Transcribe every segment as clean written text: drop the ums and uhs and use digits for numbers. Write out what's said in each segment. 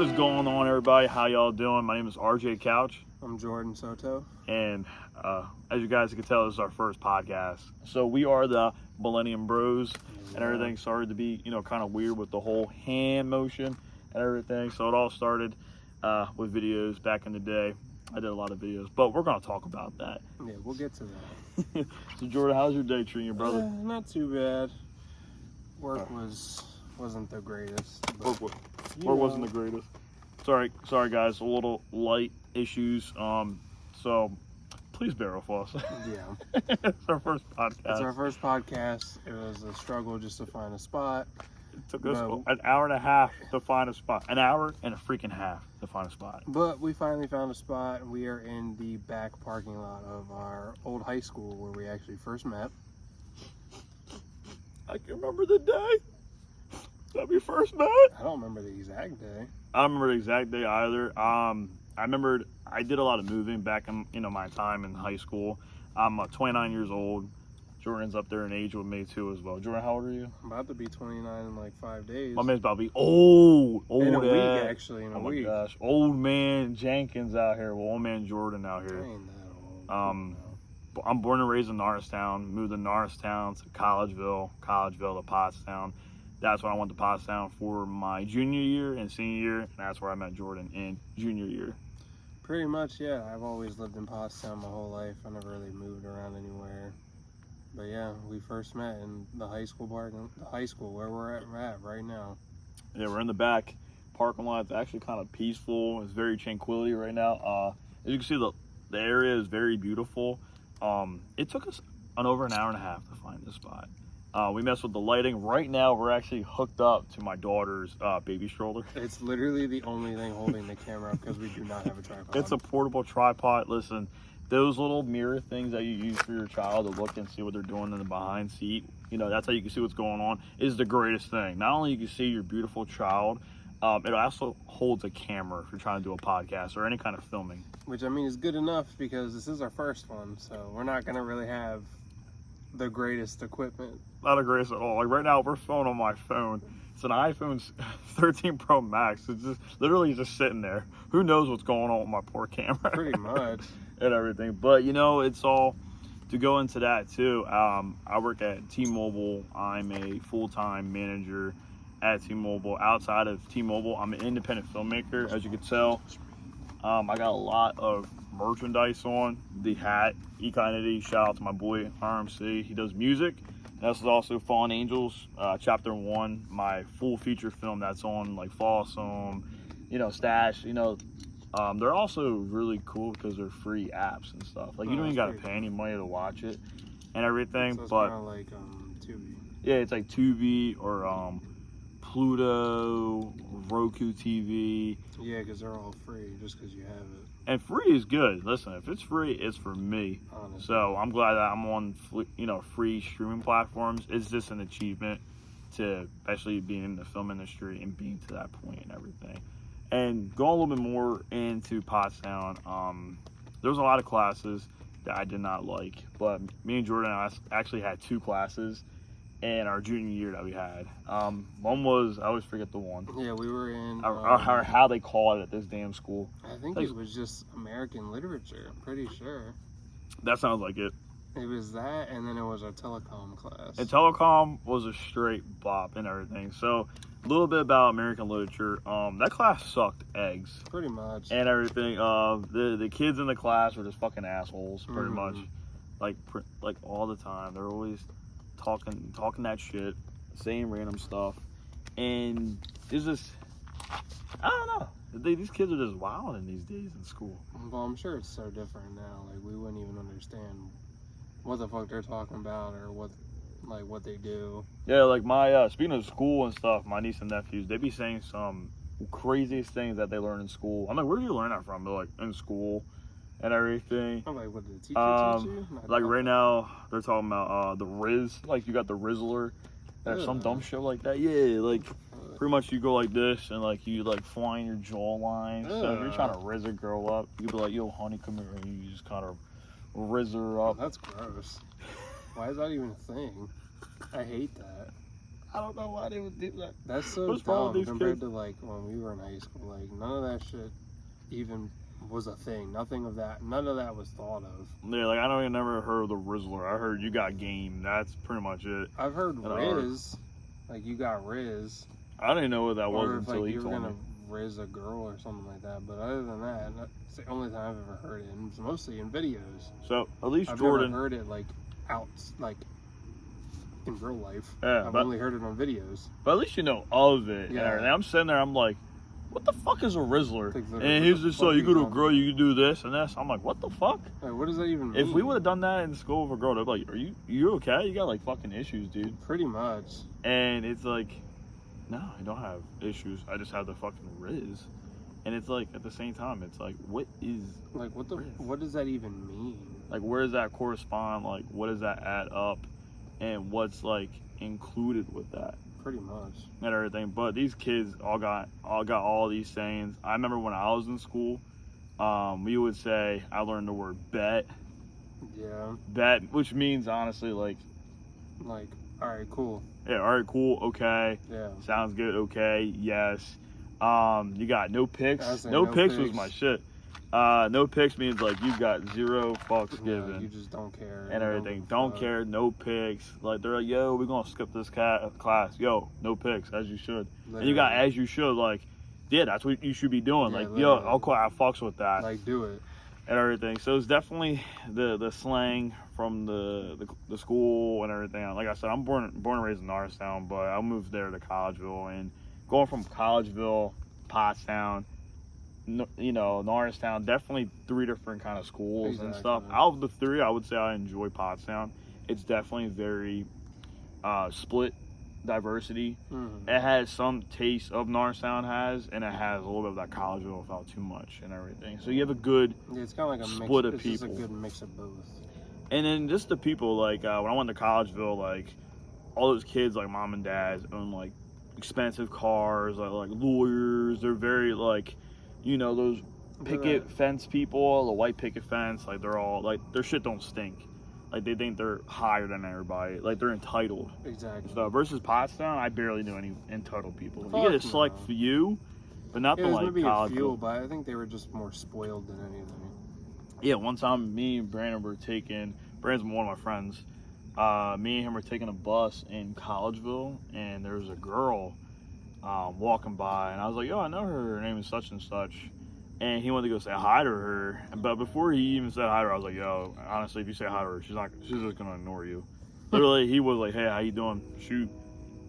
What is going on, everybody? How y'all doing? My name is RJ Couch. I'm Jordan Soto. And as you guys can tell, this is our first podcast. So we are the Millennium Bros, and everything started to be, kind of weird with the whole hand motion and everything. So it all started with videos back in the day. I did a lot of videos, but we're going to talk about that. Yeah, we'll get to that. So Jordan, how's your day treating you, brother? Not too bad. Work wasn't the greatest. Work wasn't the greatest. Sorry guys, a little light issues. So please bear with us. Yeah. It's our first podcast. It's our first podcast. It was a struggle just to find a spot. It took us an hour and a half to find a spot. An hour and a freaking half to find a spot. But we finally found a spot. We are in the back parking lot of our old high school where we actually first met. I can remember the day that we first met. I don't remember the exact day. I don't remember the exact day either. I remembered I did a lot of moving back in my time in high school. I'm 29 years old. Jordan's up there in age with me too as well. Jordan, how old are you? I'm about to be 29 in like 5 days. My man's about to be old. In a week, actually. In a week. week. Oh my gosh, old man Jenkins out here. Well, old man Jordan out I here. ain't that old. I'm born and raised in Norristown. Moved to Norristown to Collegeville to Pottstown. That's when I went to Pottstown for my junior year and senior year, and that's where I met Jordan in junior year. Pretty much, yeah. I've always lived in Pottstown my whole life. I never really moved around anywhere. But yeah, we first met in the high school where we're at right now. Yeah, we're in the back parking lot. It's actually kind of peaceful. It's very tranquility right now. As you can see, the area is very beautiful. It took us over an hour and a half to find this spot. We messed with the lighting. Right now, we're actually hooked up to my daughter's baby stroller. It's literally the only thing holding the camera up because we do not have a tripod. It's a portable tripod. Listen, those little mirror things that you use for your child to look and see what they're doing in the behind seat, that's how you can see what's going on, is the greatest thing. Not only you can see your beautiful child, it also holds a camera if you're trying to do a podcast or any kind of filming. Which, I mean, is good enough because this is our first one, so we're not going to really have the greatest equipment. Not the greatest at all. Like right now, we're filming on my phone. It's an iPhone 13 Pro Max. It's just literally just sitting there. Who knows what's going on with my poor camera? Pretty much. And everything. But, it's all to go into that, too. I work at T-Mobile. I'm a full-time manager at T-Mobile. Outside of T-Mobile, I'm an independent filmmaker, as you can tell. I got a lot of merchandise on. The hat, Econinity. Shout out to my boy RMC. He does music. This is also Fallen Angels, Chapter 1, my full feature film that's on like Fossum, Stash. They're also really cool because they're free apps and stuff. Like you don't even gotta pay any money to watch it and everything. So it's but kind of like Tubi. Yeah, it's like Tubi or Pluto, Roku TV. Yeah, because they're all free just because you have it. And free is good. Listen, if it's free, it's for me. Honestly. So I'm glad that I'm on, free streaming platforms. It's just an achievement to especially being in the film industry and being to that point and everything. And going a little bit more into Pottstown, there was a lot of classes that I did not like. But me and Jordan actually had 2 classes in our junior year that we had. One was, I always forget the one. Yeah, we were in... or how they call it at this damn school. I think it was just American literature, I'm pretty sure. That sounds like it. It was that, and then it was our telecom class. And telecom was a straight bop and everything. So, a little bit about American literature. That class sucked eggs. Pretty much. And everything. The kids in the class were just fucking assholes, pretty much. Like all the time. They're always talking that shit, saying random stuff. And it's just, I don't know. These kids are just wilding these days in school. Well, I'm sure it's so different now. Like, we wouldn't even understand what the fuck they're talking about or what they do. Yeah, like my, speaking of school and stuff, my niece and nephews, they be saying some craziest things that they learn in school. I'm like, where did you learn that from? They're like, in school and everything. I'm like, what did the teacher teach you? Like right now, they're talking about the Riz. Like you got the Rizzler, or some dumb shit like that. Yeah, like pretty much you go like this and like you like flying your jawline. So if you're trying to Riz a girl up, you be like, yo, honey, come here, and you just kind of Riz her up. That's gross. Why is that even a thing? I hate that. I don't know why they would do that. That's so What's wrong with dumb these compared kids? to like when we were in high school. Like none of that shit even was a thing. None of that was thought of. Yeah, like I don't even never heard of the Rizzler. I heard you got game. That's pretty much it. I've heard And Riz, like you got Riz, I didn't know what that was or if until like he you were told gonna me. Riz a girl or something like that. But other than that, it's the only time I've ever heard it, and it's mostly in videos. So at least I've Jordan. never heard it like out like in real life. Yeah, I've but, only heard it on videos. but at least you know of it and Yeah. everything. I'm sitting there, I'm like, what the fuck is a Rizzler? Like, literally, And what he's the just fuck like, are you you go to a talking girl, you can do this and this. I'm like, what the fuck? Like, what does that even mean? If we would have done that in school with a girl, they'd be like, you okay? You got like fucking issues, dude. Pretty much. And it's like, no, I don't have issues. I just have the fucking Riz. And it's like, at the same time, it's like, what is, Like, Riz? what does that even mean? like, where does that correspond? Like, what does that add up? And what's like included with that Pretty much. and everything? But these kids all got all these sayings. I remember when I was in school, we would say, I learned the word bet, Yeah. which means honestly like, Like, all right, cool. yeah, all right, cool, okay, Yeah. sounds good, okay, yes. You got no picks. I was saying No no picks was picks. my shit. No picks means like you got zero fucks Yeah, given you just don't care. and You everything. give a Don't fuck. care, no picks. Like they're like, yo, we're gonna skip this class. Yo, no picks, as you should. And you got Literally. as you should, like, yeah, that's what you should be doing. Yeah, Like, yo, literally. okay, I fucks with that Like, do it. and everything. So it's definitely the slang from the school and everything. Like I said, I'm born and raised in Norristown, but I moved there to Collegeville, and going from Collegeville, Pottstown, Norristown, definitely three different kind of schools and stuff. Exactly. Out of the three, I would say I enjoy Pottstown. It's definitely very split diversity. Mhm. It has some taste of Norristown has, and it has a little bit of that Collegeville without too much and everything. So you have a good, Yeah, it's kind of like a split mix. of It's just a people. good mix of both. and then just the people, like when I went to Collegeville, like all those kids, like mom and dads, own like expensive cars, like lawyers. They're very like, those picket fence people, the white picket fence, like they're all like their shit don't stink. Like they think they're higher than everybody. Like they're entitled. Exactly. So versus Pottstown, I barely knew any entitled people. Fuck You get a select no. few, but not Yeah, the there's like maybe a college. few, but I think they were just more spoiled than anything. Yeah, one time me and Brandon were taking, Brandon's one of my friends, me and him were taking a bus in Collegeville, and there was a girl walking by, and I was like, yo, I know her name is such and such. And he wanted to go say hi to her, but before he even said hi to her, I was like, yo, honestly, if you say hi to her, she's just gonna ignore you. Literally, he was like, hey, how you doing? Shoot.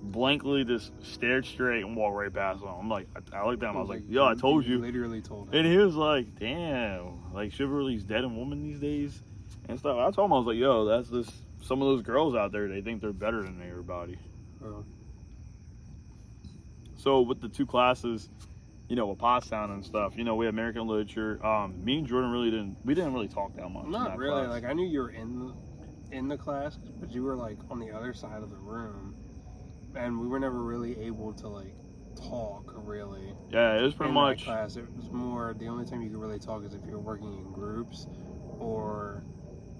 Blankly just stared straight and walked right past him. I'm like, I looked at him, I was like, yo, I told you. Literally told him. And he was like, damn, like chivalry's dead in women these days and stuff. I told him, I was like, yo, that's just some of those girls out there, they think they're better than everybody. Oh. So with the two classes, with Pottstown and stuff, we had American literature. Me and Jordan we didn't really talk that much. in Not that really. class. Like I knew you were in the class, but you were like on the other side of the room, and we were never really able to like talk really. Yeah, it was pretty in much. that class. It was more the only time you could really talk is if you were working in groups or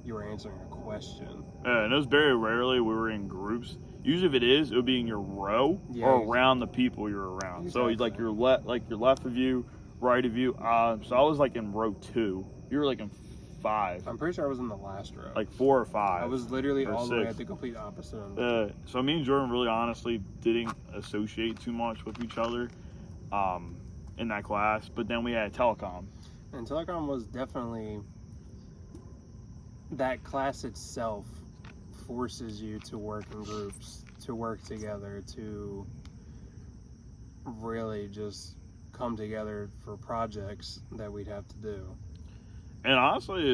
you were answering a question. Yeah, and it was very rarely we were in groups. Usually, if it is, it would be in your row Yeah, or around the people you're around. So, Exactly. like your left of you, right of you. So I was like in row 2. You were like in 5, I'm pretty sure I was in the last row. like 4 or 5. I was literally or all the way 6. at the complete opposite of them. So me and Jordan really honestly didn't associate too much with each other in that class. But then we had telecom. And telecom was definitely that class itself forces you to work in groups, to work together, to really just come together for projects that we'd have to do. And honestly,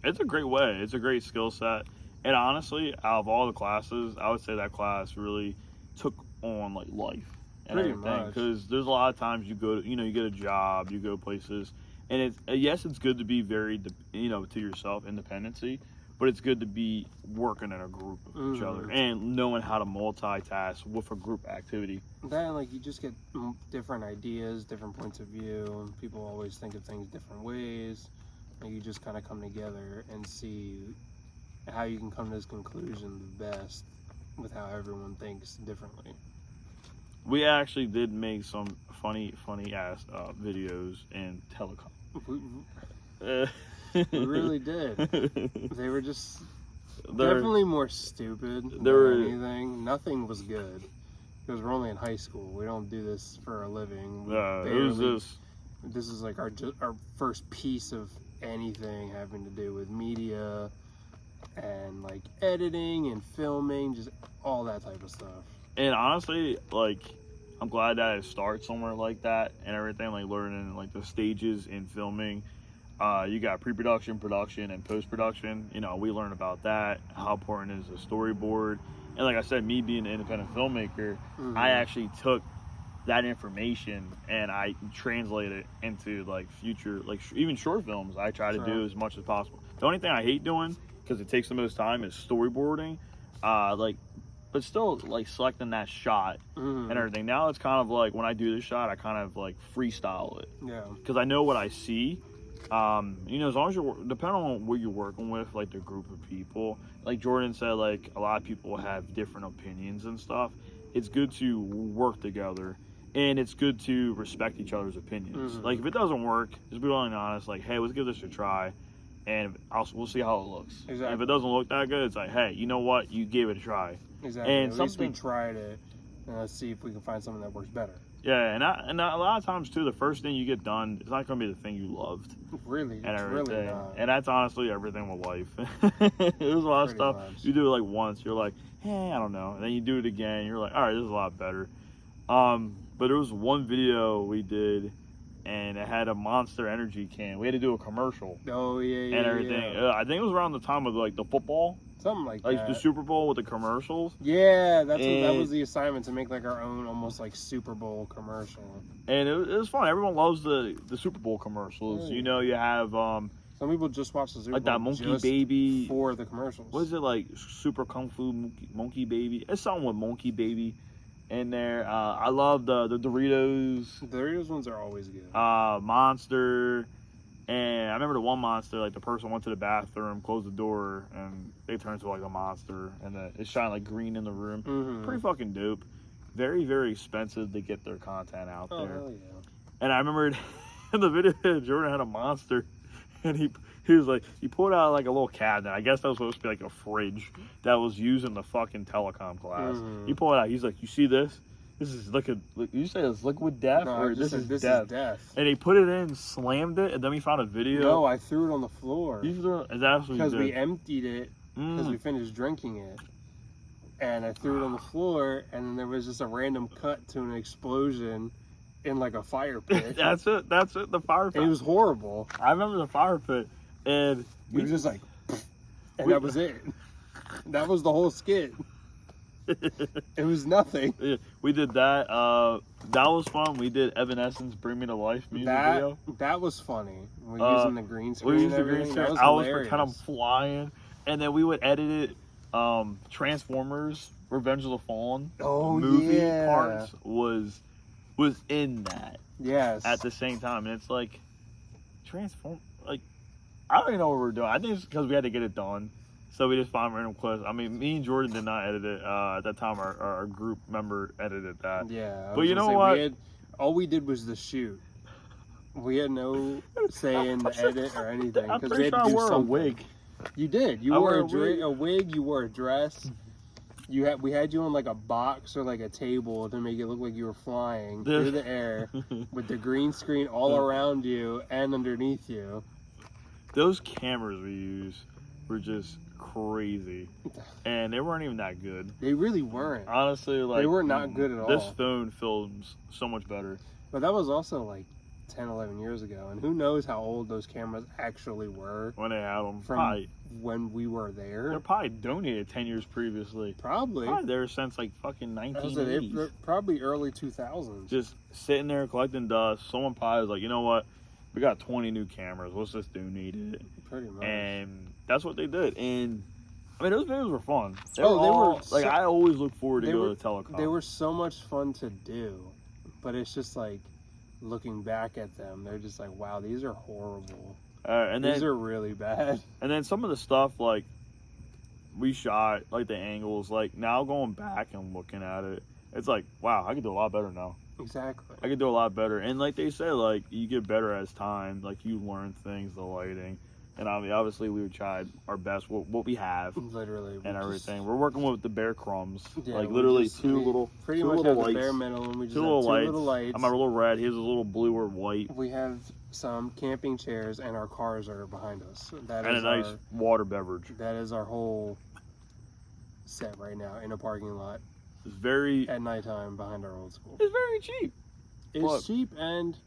it's a great way. It's a great skill set. And honestly, out of all the classes, I would say that class really took on like life and Pretty everything. much. Because there's a lot of times you go, you get a job, you go places, and it's good to be very, to yourself, independency. But it's good to be working in a group with each other and knowing how to multitask with a group activity. Then, like, you just get different ideas, different points of view, and people always think of things different ways. And you just kind of come together and see how you can come to this conclusion the best. with how everyone thinks differently. We actually did make some funny ass videos in telecom. We really did. They were just They're- definitely more stupid they than were- anything. Nothing was good because we're only in high school. We don't do this for a living. We it was just This is like our first piece of anything having to do with media and like editing and filming, just all that type of stuff. and honestly, like, I'm glad that it starts somewhere like that and everything, like learning like the stages in filming. You got pre-production, production, and post-production. You know, we learn about that, how important is the storyboard. And like I said, me being an independent filmmaker, I actually took that information and I translate it into like future, like even short films. I try to do as much as possible. The only thing I hate doing, because it takes the most time, is storyboarding. But still, like selecting that shot and everything. Now it's kind of like when I do this shot, I kind of like freestyle it. Yeah. Because I know what I see. You know, as long as you're, depending on what you're working with, like the group of people, like Jordan said, like a lot of people have different opinions and stuff. It's good to work together, and it's good to respect each other's opinions. Like if it doesn't work, just be willing and honest. Like, hey, let's give this a try, and we'll see how it looks. Exactly. And if it doesn't look that good, it's like, hey, you know what? You gave it a try. Exactly. And At least we tried it, and let's see if we can find something that works better. Yeah, and a lot of times too, the first thing you get done, it's not going to be the thing you loved. Really, And it's everything. really not. And that's honestly everything with life. There's a lot of Pretty stuff much. you do it like once, you're like, I don't know. And then you do it again, you're like, all right, this is a lot better. But there was one video we did, and it had a Monster Energy can. We had to do a commercial Oh yeah, and everything. yeah. I think it was around the time of like the football, Something like like that. the Super Bowl with the commercials. Yeah, that And- was the assignment, to make like our own almost like Super Bowl commercial. And it was fun. Everyone loves the Super Bowl commercials. Yeah. You know, you have Some people just watch the Super like Bowl that Monkey just Baby. for the commercials. What is it, like Super Kung Fu Monkey Baby? It's something with Monkey Baby in there. I love the Doritos, The Doritos ones are always good. Monster, and I remember the one Monster, like the person went to the bathroom, closed the door, and they turned into like a monster, and it's shining like green in the room. Pretty fucking dope. Very, very expensive to get their content out Oh there. hell yeah! And I remember in the video, Jordan had a monster, and he was like, he pulled out like a little cabinet. I guess that was supposed to be like a fridge that was used in the fucking telecom class. He pulled it out. He's like, you see this? This is liquid. You say it's liquid death, No, or I this just is said, death? is death. And he put it in, slammed it, and then we found a video. No, I threw it on the floor You threw it, that's what you because did. we emptied it because Mm. we finished drinking it, and I threw it on the floor, and then there was just a random cut to an explosion in like a fire pit. That's it. The fire pit. And it was horrible. I remember the fire pit, and It was just like, and We- that was it. That was the whole skit. It was nothing. we did that. That was fun. We did Evanescence "Bring Me to Life" music video. That was funny. We're Uh, using the green screen. We used and the green everything. screen. That was I was hilarious. pretend I'm flying, and then we would edit it. Transformers: Revenge of the Fallen movie yeah. parts was in that Yes. at the same time, and it's like transform. Like I don't even know what we're doing. I think it's because we had to get it done, so we just found random clips. I mean, me and Jordan did not edit it. At that time, our group member edited that. Yeah. I But was you gonna know say, what? All we did was the shoot. We had no say in the edit or anything I'm because pretty we had sure to I do wore something. a wig. You did. You I wore wore a a wig. You wore a dress. We had you on like a box or like a table to make it look like you were flying through the air with the green screen all around you and underneath you. Those cameras we used were just crazy, and they weren't even that good. They really weren't. Honestly, like They were not good at This all. phone films so much better. But that was also like 10, 11 years ago, and who knows how old those cameras actually were When they had them, from when we were there. they're probably donated 10 years previously. Probably. Probably there since like fucking I was like, 1980s. they're probably early 2000s. Just sitting there collecting dust. Someone probably was like, you know what? We got 20 new cameras. Let's just donate it. Pretty much. And that's what they did. And I mean, those videos were fun. They Oh, were they all, were so- like I always look forward to they go were- to telecom. They were so much fun to do, but it's just like looking back at them, they're just like, wow, these are horrible. and then These are really bad. And then some of the stuff, like, we shot, like, the angles. Like, now going back and looking at it, it's like, wow, I could do a lot better now. Exactly. I could do a lot better. And like they say, like, you get better as time. Like, you learn things, the lighting. And I mean, obviously, we would try our best, what we have. Literally. And everything. We're working with the bare crumbs. Yeah, like, literally two little lights. lights. Bare metal, and we just Two have little two lights. little lights. I'm a little red. Here's a little blue or white. We have some camping chairs, and our cars are behind us. That and is a nice water beverage. That is our whole set right now in a parking lot. It's very... At nighttime behind our old school. It's very cheap. It's cheap, and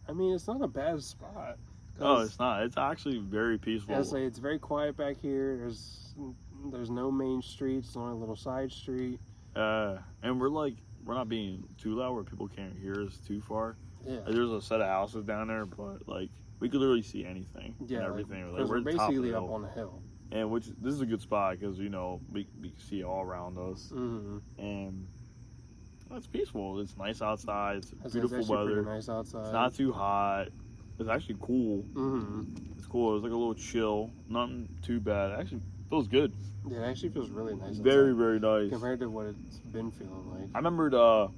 I mean, it's not a bad spot. Oh, it's not. It's actually very peaceful. Honestly, it's very quiet back here. There's no main streets. It's only a little side street. And we're not being too loud where people can't hear us too far. Yeah. Like, there's a set of houses down there, but like we could literally see anything and everything. Like, we're basically up on the hill. And this is a good spot because we can see all around us. Mm-hmm. And it's peaceful. It's nice outside. It's beautiful it's weather. Pretty nice outside. It's not too hot. It's actually cool. Mm-hmm. It's cool. It's like a little chill. Nothing too bad. It actually feels good. Yeah, it actually feels really nice. Very, outside, very nice. compared to what it's been feeling like. I remembered, what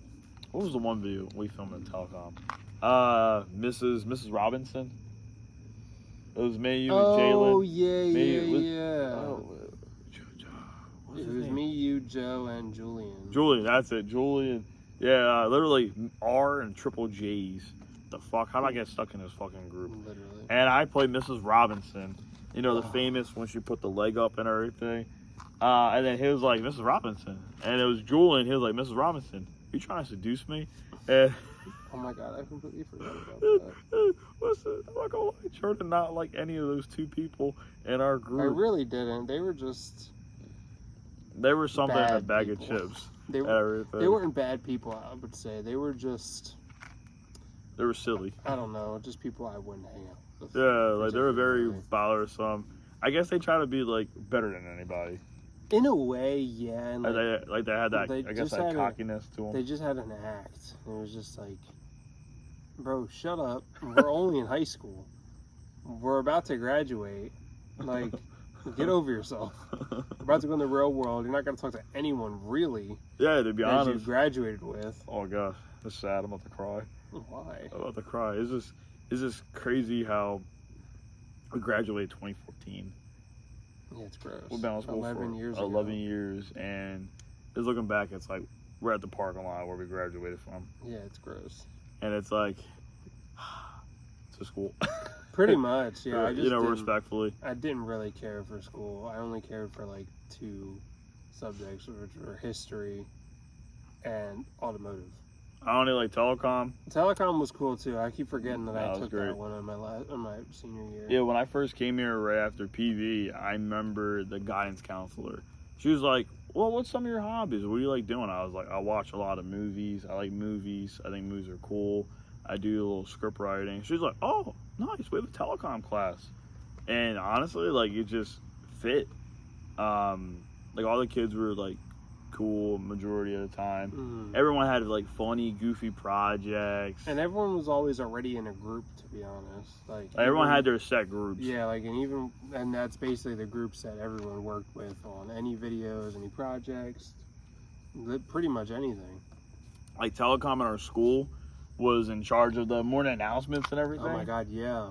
was the one video we filmed in telecom? Mrs. Robinson. It was me, you, and Jalen. Oh, yeah. It was name? me, you, Joe, and Julian. Julian, that's it. Julian. Yeah, literally R and triple J's. The fuck? How did I get stuck in this fucking group? Literally. And I played Mrs. Robinson. You know, the famous when she put the leg up and everything. And then he was like, Mrs. Robinson. And it was Julian. He was like, Mrs. Robinson, you trying to seduce me? And oh my god, I completely forgot about that. Listen, I'm not gonna lie. Sure did not like any of those two people in our group. I really didn't. They were just... They were something in a bad bag people. of chips. They weren't bad people, I would say. They were just... They were silly. I don't know, just people I wouldn't hang out with. Yeah, like they were very bothersome. I guess they try to be like better than anybody. In a way, yeah. And they had that, I guess, that cockiness to them. They just had an act. It was just like, bro, shut up. We're only in high school. We're about to graduate. Like, get over yourself. We're about to go in the real world. You're not going to talk to anyone, really. Yeah, to be honest. That you graduated with. Oh, gosh. That's sad. I'm about to cry. Why? I'm about to cry. It's just crazy how we graduated 2014. Yeah, it's gross. We've been in school 11 for years 11 years, and just looking back, it's like we're at the parking lot where we graduated from. Yeah, it's gross. And it's like, to school. Pretty much, yeah. I just respectfully. I didn't really care for school. I only cared for like 2 subjects, which were history and automotive. I only like telecom. Telecom was cool too. I keep forgetting that I took great. that one on my senior year. Yeah, when I first came here right after PV, I remember the guidance counselor. She was like, well, what's some of your hobbies? What do you like doing? I was like, I watch a lot of movies. I like movies. I think movies are cool. I do a little script writing. She's like, oh, nice. We have a telecom class. And honestly, like, it just fit. Like, all the kids were like cool majority of the time. Everyone had like funny, goofy projects, and everyone was always already in a group, to be honest. Like everyone had their set groups. Yeah, like and that's basically the groups that everyone worked with on any videos, any projects, pretty much anything. Like telecom in our school was in charge of the morning announcements and everything. Oh my god, yeah.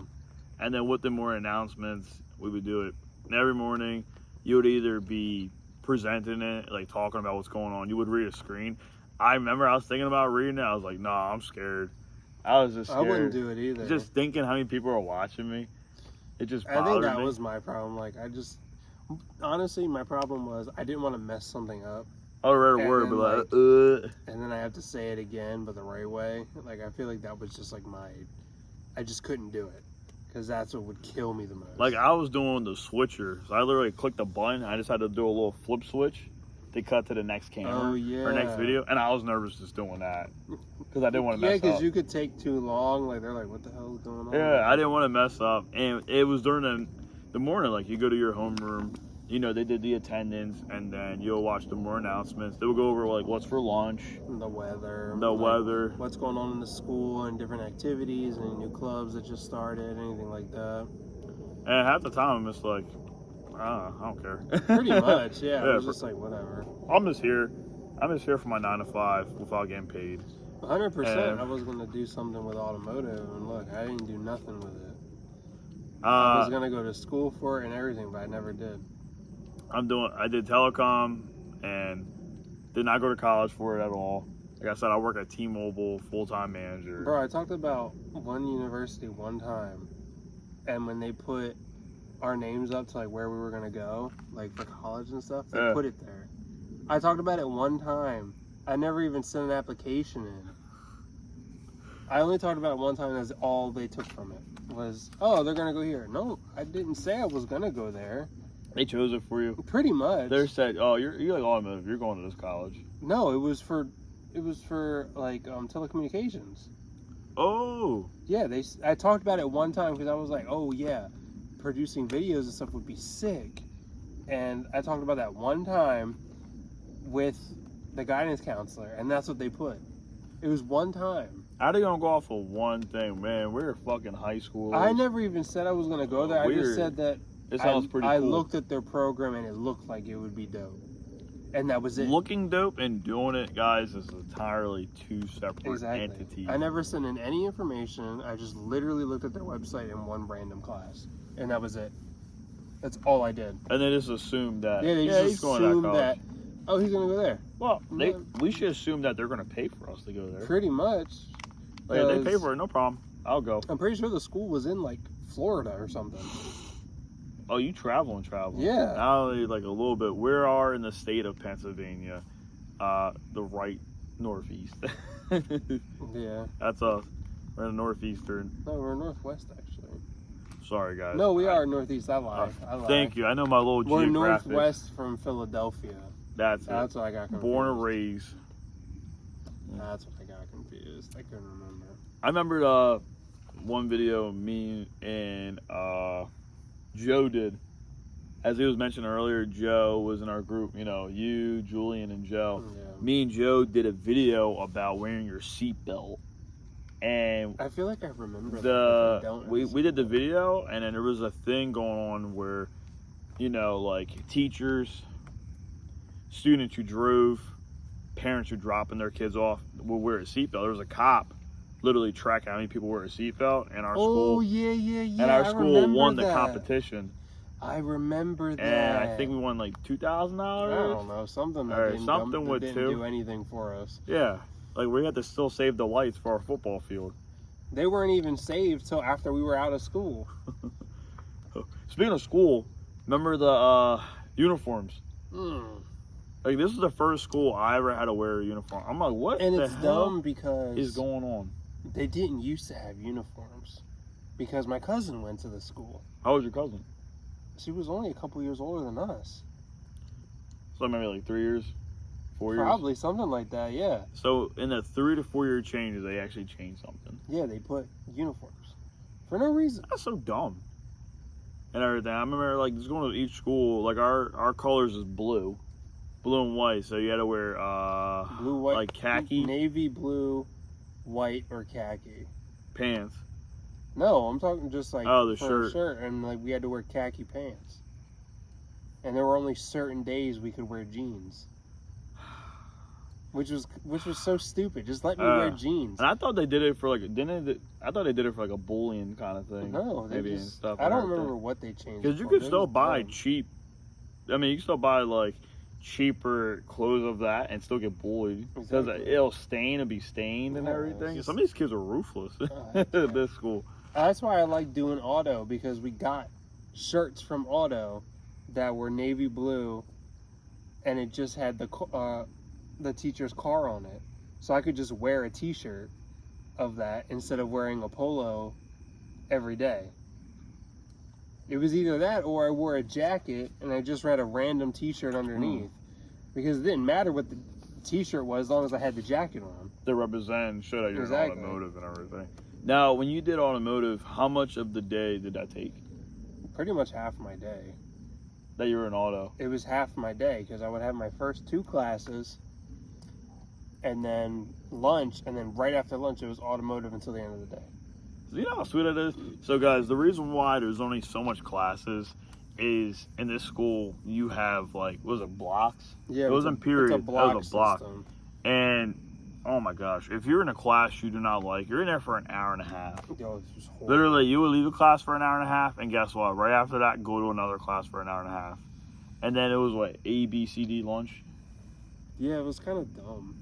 And then with the morning announcements, we would do it. And every morning you would either be presenting it, like talking about what's going on. You would read a screen. I remember I was thinking about reading it. I was like, nah, I'm scared. I was just scared. I wouldn't do it either. Just thinking how many people are watching me. It just bothered me. I think that was my problem. Like, honestly, my problem was I didn't want to mess something up. I read a word, but like, and then I have to say it again, but the right way. Like, I feel like that was just like I just couldn't do it. Because that's what would kill me the most. Like, I was doing the switcher. So I literally clicked a button. I just had to do a little flip switch to cut to the next camera. Oh, yeah. Or next video. And I was nervous just doing that. Because I didn't want to mess up. Yeah, because you could take too long. Like, they're like, what the hell is going on? Yeah, I didn't want to mess up. And it was during the morning. Like, you go to your homeroom. You know, they did the attendance. And then you'll watch the more announcements. They would go over, like, what's for lunch. The weather. The weather. What's going on in the school and different activities. Any new clubs that just started. Anything like that. And half the time, I'm just like, I don't care. Pretty much, yeah. It was Yeah, just like, whatever. I'm just here for my 9 to 5 without getting paid. 100%. I was going to do something with automotive, and look, I didn't do nothing with it. I was going to go to school for it and everything, but I never did. I did telecom and did not go to college for it at all. Like I said, I work at T-Mobile, full-time manager. Bro, I talked about one university one time, and when they put our names up to like where we were going to go, like for college and stuff, they put it there. I talked about it one time. I never even sent an application in. I only talked about it one time, and that's all they took from it. Was, oh, they're going to go here. No, I didn't say I was going to go there. They chose it for you? Pretty much. They said, oh, you're like automotive. You're going to this college. No, it was for like telecommunications. Oh. Yeah, I talked about it one time because I was like, oh yeah, producing videos and stuff would be sick. And I talked about that one time with the guidance counselor, and that's what they put. It was one time. How they gonna go off of one thing, man? We're fucking high school. I never even said I was gonna go there. Weird. I just said that It sounds pretty I cool. looked at their program and it looked like it would be dope. And that was it. Looking dope and doing it, guys, is entirely two separate entities. I never sent in any information. I just literally looked at their website in one random class. And that was it. That's all I did. And they just assumed that. Yeah, they he's just going to assumed college. that, oh, he's going to go there. Well, we should assume that they're going to pay for us to go there. Pretty much. Like, if they pay for it, no problem. I'll go. I'm pretty sure the school was in, like, Florida or something. Oh, you travel and travel. Yeah. Not only like a little bit. We are in the state of Pennsylvania, the right northeast. Yeah. That's us. We're in the northeastern. No, we're northwest, actually. Sorry, guys. No, we are northeast. I lied. Thank you. I know my little We're geographics. northwest from Philadelphia. That's what I got confused. Born and raised. That's what I got confused. I couldn't remember. I remember one video me and Joe did. As he was mentioned earlier, Joe was in our group. You know, you, Julian, and Joe. Yeah. Me and Joe did a video about wearing your seatbelt. And I feel like I remember we did the video, and then there was a thing going on where, you know, like teachers, students who drove, parents who dropping their kids off will wear a seatbelt. There was a cop literally tracking how many people wear a seatbelt in our school. Oh yeah. And our school won the competition. I remember that. And I think we won like $2,000. I don't know, something that didn't do anything for us. Yeah, like we had to still save the lights for our football field. They weren't even saved till after we were out of school. Speaking of school, remember the uniforms? Like, this is the first school I ever had to wear a uniform. I'm like, what and the it's hell dumb because is going on? They didn't used to have uniforms because my cousin went to the school. How was your cousin? She was only a couple years older than us. So maybe like 3 years, 4 years? Probably something like that, yeah. So in the 3 to 4 year changes, they actually changed something. Yeah, they put uniforms for no reason. That's so dumb. And everything. I remember like just going to each school. Like our colors is blue and white. So you had to wear blue, white, like khaki, navy blue, white, or khaki pants. No, I'm talking just like the shirt, and like we had to wear khaki pants. And there were only certain days we could wear jeans. Which was so stupid. Just let me wear jeans. And I thought they did it for like I thought they did it for like a bullying kind of thing. No, they maybe just, and stuff. I don't remember what they changed. Because you could still buy cheap. I mean, you can still buy like cheaper clothes of that and still get bullied because it'll be stained and everything. Some of these kids are ruthless at this school. That's why I like doing auto, because we got shirts from auto that were navy blue, and it just had the teacher's car on it, so I could just wear a t-shirt of that instead of wearing a polo every day. It was either that or I wore a jacket and I just had a random t-shirt underneath, because it didn't matter what the t-shirt was as long as I had the jacket on. To represent and show that you're in automotive and everything. Now, when you did automotive, how much of the day did that take? Pretty much half my day. That you were in auto? It was half my day, because I would have my first 2 classes, and then lunch, and then right after lunch it was automotive until the end of the day. So you know how sweet it is? So guys, the reason why there's only so much classes is in this school you have like, what was it, blocks? Yeah, it wasn't periods. It's a block it was a block. system. And oh my gosh, if you're in a class you do not like, you're in there for an hour and a half. Yo, it's just horrible. Literally, you would leave a class for an hour and a half, and guess what? Right after that, go to another class for an hour and a half. And then it was what, A, B, C, D lunch? Yeah, it was kind of dumb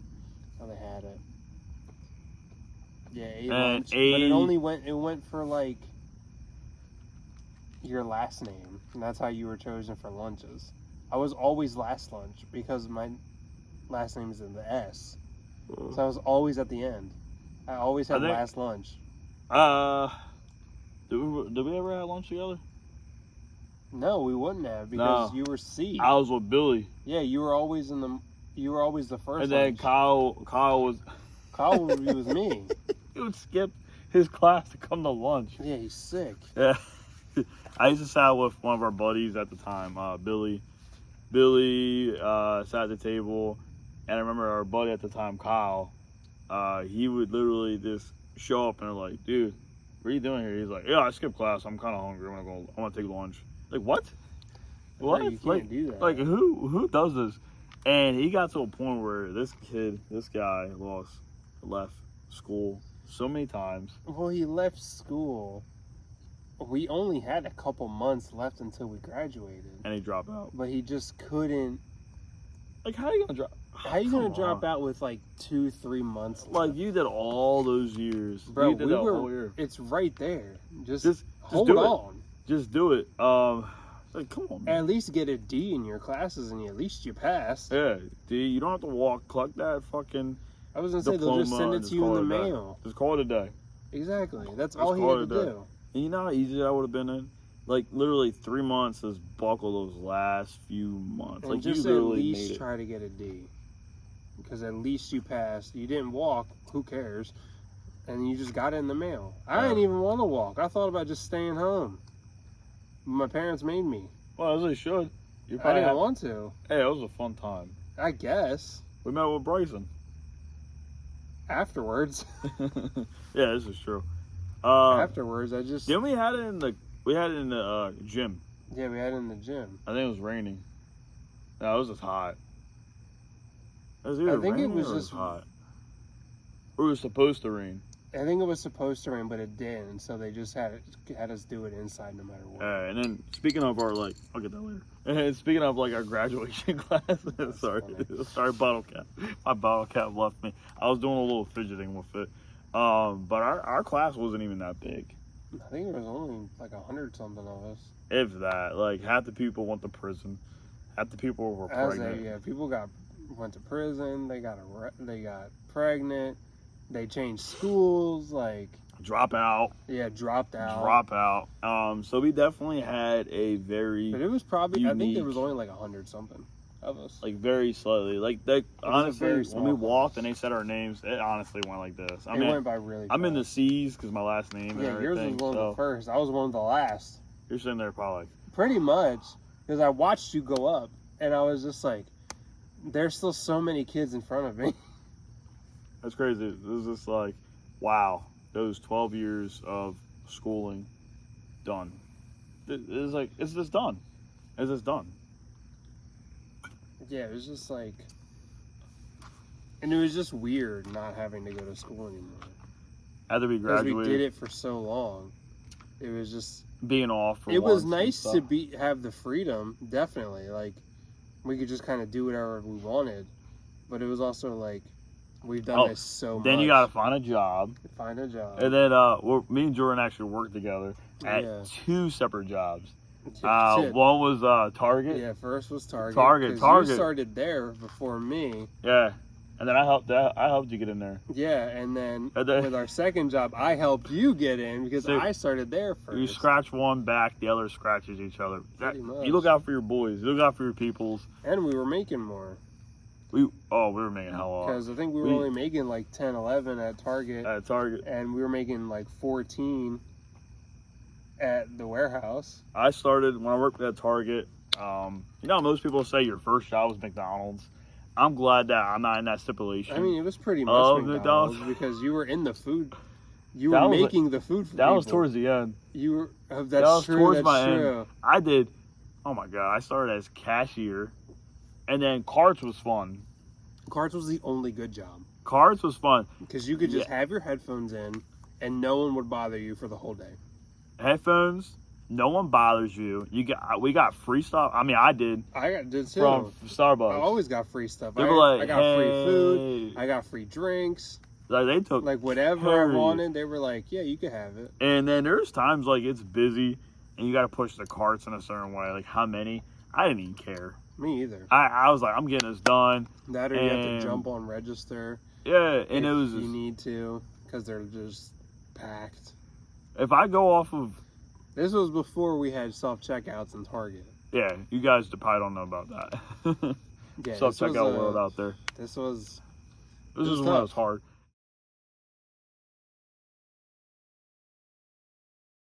how they had it. Yeah, A And lunch, but it went for like your last name, and that's how you were chosen for lunches. I was always last lunch because my last name is in the S, so I was always at the end. I always had last lunch. Did we ever have lunch together? No, we wouldn't have because you were C. I was with Billy. Yeah, you were always the first. And then lunch. Kyle would be with me. He would skip his class to come to lunch. Yeah, he's sick. Yeah. I used to sit with one of our buddies at the time, Billy. Billy sat at the table, and I remember our buddy at the time, Kyle. He would literally just show up and they're like, "Dude, what are you doing here?" He's like, "Yeah, I skipped class. I'm kind of hungry. I want to take lunch." Like, what? What? No, you can't do that. Like, who does this? And he got to a point where this guy left school so many times. Well, he left school. We only had a couple months left until we graduated. And he dropped out. But he just couldn't. Like, how are you gonna drop? How are you gonna drop out with like 2-3 months left? Like, you did all those years. Bro, you did that whole year. It's right there. Just hold do on. Just do it. Like, come on, man. At least get a D in your classes, and at least you passed. Yeah, D. You don't have to collect that fucking. I was gonna say they'll just send it to you in the mail. Just call it a day. Exactly. That's all he had to do. And you know how easy that would have been in? Like, literally 3 months has buckle those last few months. And like, just you literally at least made it. try to get a D. Because at least you passed. You didn't walk. Who cares? And you just got it in the mail. I didn't even want to walk. I thought about just staying home. My parents made me. Well, as they should. I didn't want to. Hey, it was a fun time. I guess. We met with Bryson. Afterwards. Yeah, this is true. Afterwards, I just. Then we had it in the gym. Yeah, we had it in the gym. I think it was raining. No, it was just hot. It was either I think it raining was or just hot. Or it was supposed to rain. I think it was supposed to rain, but it didn't. So they just had us do it inside no matter what. And then speaking of our I'll get that later. And speaking of our graduation class, sorry, bottle cap. My bottle cap left me. I was doing a little fidgeting with it. But our class wasn't even that big. I think it was only like 100 something of us. If that, like half the people went to prison, half the people were pregnant. People went to prison. They got pregnant. They changed schools. Like drop out. Yeah, dropped out. Drop out. So we definitely had a very. But it was probably. Unique, I think there was only like 100 something of us. Like very slightly. Like they honestly, when we walked and they said our names, it honestly went like this. It went by really fast. I'm in the C's because my last name. Yeah, and yours was one of the first. I was one of the last. You're sitting there probably. Pretty much, because I watched you go up, and I was just like, "There's still so many kids in front of me." That's crazy. It was just like, wow, those 12 years of schooling, done. It's like, it's just done. It's just done. Yeah, it was just like, and it was just weird not having to go to school anymore. After we graduated, because we did it for so long, it was just being off. It was nice to have the freedom, definitely. Like, we could just kind of do whatever we wanted, but it was also like, we've done this so much. Then you gotta find a job. Find a job. And then me and Jordan actually worked together at 2 separate jobs. One was Target. Yeah, first was Target. Target. You started there before me. Yeah, and then I helped you get in there. Yeah, and then with our second job, I helped you get in because I started there first. You scratch one back, the other scratches each other. Much. You look out for your boys. You look out for your peoples. And we were making more. We were making hell off. Because I think we were only making like 10, 11 at Target. At Target. And we were making like 14 at the warehouse. I started when I worked at Target. You know, most people say your first job was McDonald's. I'm glad that I'm not in that stipulation. I mean, it was pretty much McDonald's because you were in the food. You were making the food for people. That was towards the end. You were. That was towards my end. I did Oh my god, I started as cashier, and then carts was fun. Carts was the only good job. Carts was fun Because you could just have your headphones in, and no one would bother you for the whole day. Headphones, no one bothers you. We got free stuff. I mean, I did Did too. from Starbucks. I always got free stuff. They were like, I got free "Hey." food. I got free drinks. Like they took Like whatever I wanted, they were like, "Yeah, you can have it." And then there's times like it's busy, and you got to push the carts in a certain way. Like how many? I didn't even care. Me either. I was like, I'm getting this done. That or you have to jump on register. Yeah, and it was you need to because they're just packed. If I go off of this was before we had self checkouts in Target. Yeah, you guys probably don't know about that. Yeah, self checkout world out there. This was when it was hard.